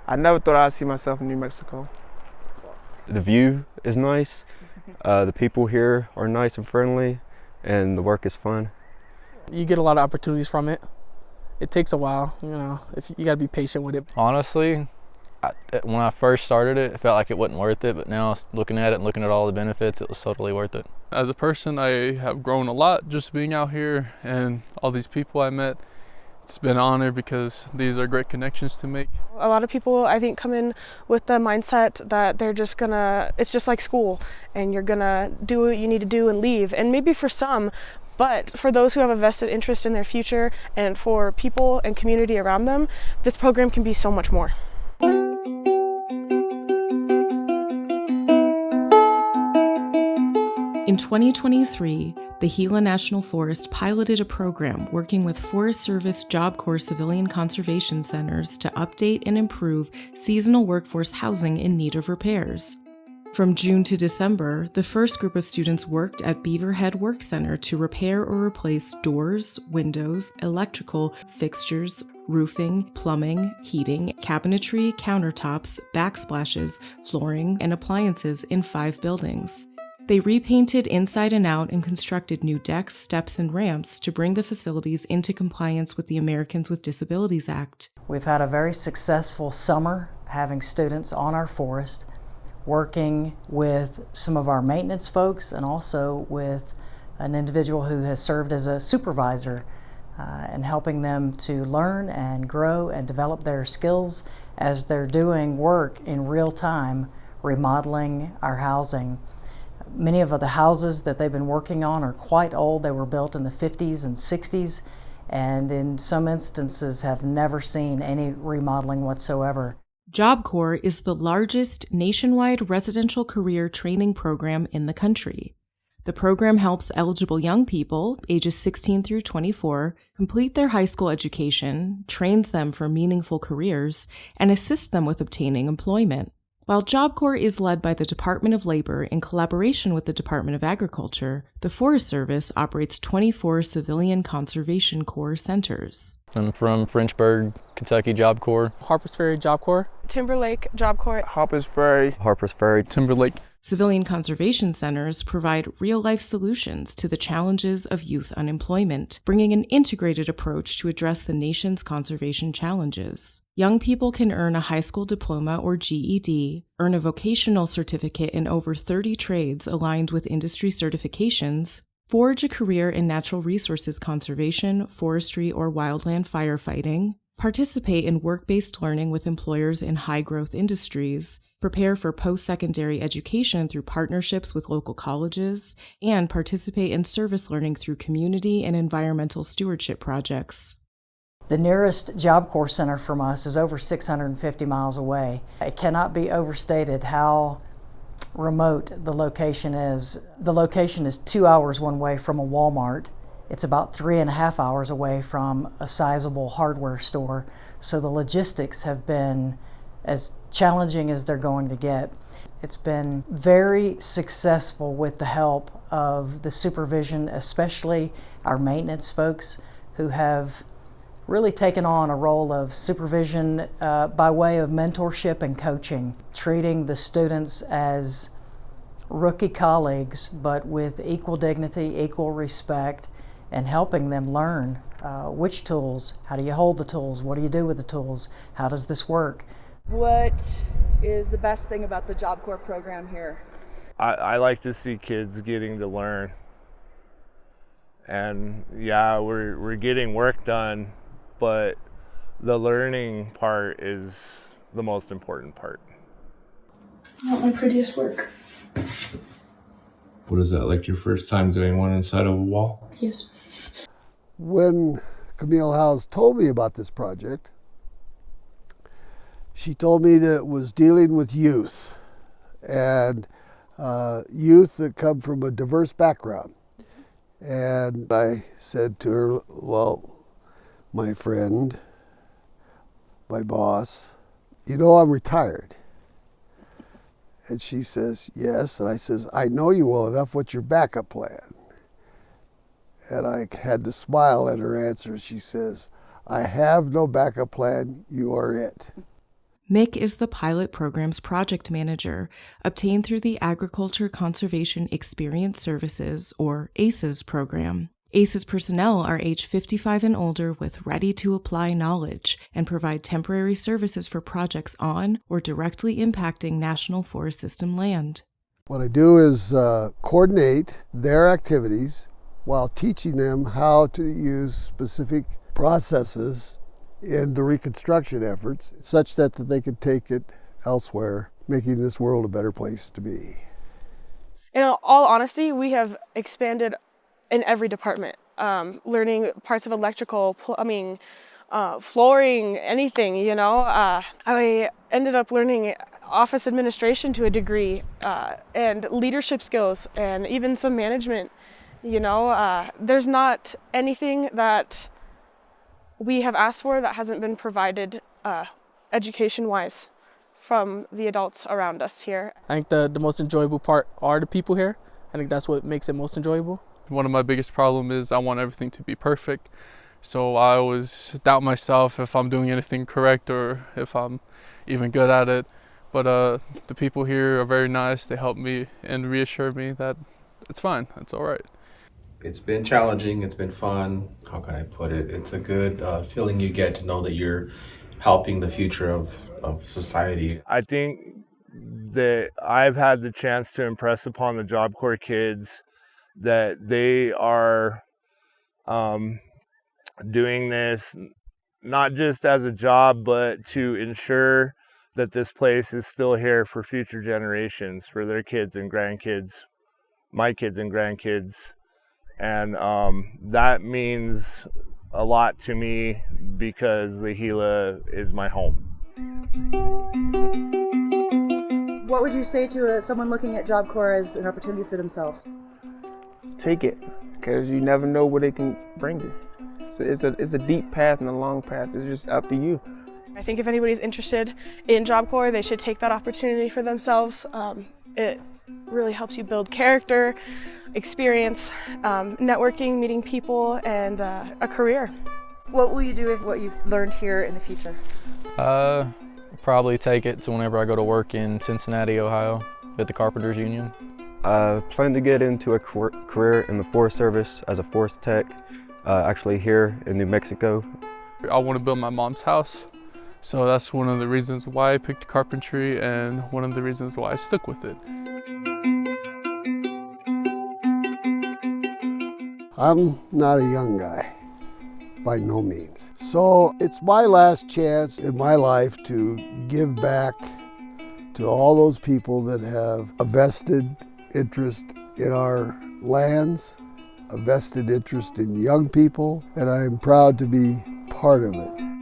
I never thought I'd see myself in New Mexico. The view is nice, the people here are nice and friendly, and the work is fun. You get a lot of opportunities from it. It takes a while, if you gotta be patient with it. Honestly, when I first started it felt like it wasn't worth it, but now looking at it and looking at all the benefits, it was totally worth it. As a person, I have grown a lot just being out here, and all these people I met. It's been an honor because these are great connections to make. A lot of people, I think, come in with the mindset that they're just it's just like school, and you're gonna do what you need to do and leave. And maybe for some, but for those who have a vested interest in their future and for people and community around them, this program can be so much more. In 2023, the Gila National Forest piloted a program working with Forest Service Job Corps civilian conservation centers to update and improve seasonal workforce housing in need of repairs. From June to December, the first group of students worked at Beaverhead Work Center to repair or replace doors, windows, electrical fixtures, roofing, plumbing, heating, cabinetry, countertops, backsplashes, flooring, and appliances in 5 buildings. They repainted inside and out and constructed new decks, steps, and ramps to bring the facilities into compliance with the Americans with Disabilities Act. We've had a very successful summer having students on our forest, working with some of our maintenance folks and also with an individual who has served as a supervisor and helping them to learn and grow and develop their skills as they're doing work in real time, remodeling our housing. Many of the houses that they've been working on are quite old. They were built in the 50s and 60s, and in some instances have never seen any remodeling whatsoever. Job Corps is the largest nationwide residential career training program in the country. The program helps eligible young people, ages 16 through 24, complete their high school education, trains them for meaningful careers, and assists them with obtaining employment. While Job Corps is led by the Department of Labor in collaboration with the Department of Agriculture, the Forest Service operates 24 civilian conservation corps centers. I'm from Frenchburg, Kentucky Job Corps. Harpers Ferry Job Corps. Timberlake Job Corps. Harpers Ferry. Harpers Ferry. Timberlake. Civilian conservation centers provide real-life solutions to the challenges of youth unemployment, bringing an integrated approach to address the nation's conservation challenges. Young people can earn a high school diploma or GED, earn a vocational certificate in over 30 trades aligned with industry certifications, forge a career in natural resources conservation, forestry, or wildland firefighting, participate in work-based learning with employers in high-growth industries, prepare for post-secondary education through partnerships with local colleges, and participate in service learning through community and environmental stewardship projects. The nearest Job Corps center from us is over 650 miles away. It cannot be overstated how remote the location is. The location is 2 hours one way from a Walmart. It's about 3.5 hours away from a sizable hardware store. So the logistics have been as challenging as they're going to get. It's been very successful with the help of the supervision, especially our maintenance folks who have really taken on a role of supervision by way of mentorship and coaching, treating the students as rookie colleagues, but with equal dignity, equal respect, and helping them learn which tools, how do you hold the tools, what do you do with the tools, how does this work. What is the best thing about the Job Corps program here? I like to see kids getting to learn. And yeah, we're getting work done, but the learning part is the most important part. I want my prettiest work. What is that, like your first time doing one inside of a wall? Yes. When Camille Howes told me about this project, she told me that it was dealing with youth and youth that come from a diverse background. And I said to her, well, my friend, my boss, you know I'm retired. And she says, yes. And I says, I know you well enough. What's your backup plan? And I had to smile at her answer. She says, I have no backup plan. You are it. Mick is the pilot program's project manager, obtained through the Agriculture Conservation Experience Services, or ACES program. ACES personnel are age 55 and older with ready-to-apply knowledge and provide temporary services for projects on or directly impacting National Forest System land. What I do is coordinate their activities while teaching them how to use specific processes in the reconstruction efforts such that they could take it elsewhere, making this world a better place to be. In all honesty, we have expanded in every department, learning parts of electrical, plumbing, flooring, anything, you know. I ended up learning office administration to a degree, and leadership skills, and even some management, you know. There's not anything that we have asked for that hasn't been provided education-wise from the adults around us here. I think the most enjoyable part are the people here. I think that's what makes it most enjoyable. One of my biggest problems is I want everything to be perfect. So I always doubt myself if I'm doing anything correct or if I'm even good at it. But the people here are very nice. They help me and reassure me that it's fine, it's all right. It's been challenging, it's been fun. How can I put it? It's a good feeling you get to know that you're helping the future of society. I think that I've had the chance to impress upon the Job Corps kids that they are doing this not just as a job, but to ensure that this place is still here for future generations, for their kids and grandkids, my kids and grandkids. And that means a lot to me because the Gila is my home. What would you say to someone looking at Job Corps as an opportunity for themselves? Take it, because you never know where they can bring you. So it's a deep path and a long path. It's just up to you. I think if anybody's interested in Job Corps, they should take that opportunity for themselves. It really helps you build character, experience, networking, meeting people, and a career. What will you do with what you've learned here in the future? Probably take it to whenever I go to work in Cincinnati, Ohio, at the Carpenters Union. I plan to get into a career in the Forest Service as a forest tech, actually here in New Mexico. I want to build my mom's house, so that's one of the reasons why I picked carpentry and one of the reasons why I stuck with it. I'm not a young guy, by no means. So it's my last chance in my life to give back to all those people that have a vested interest in our lands, a vested interest in young people, and I'm proud to be part of it.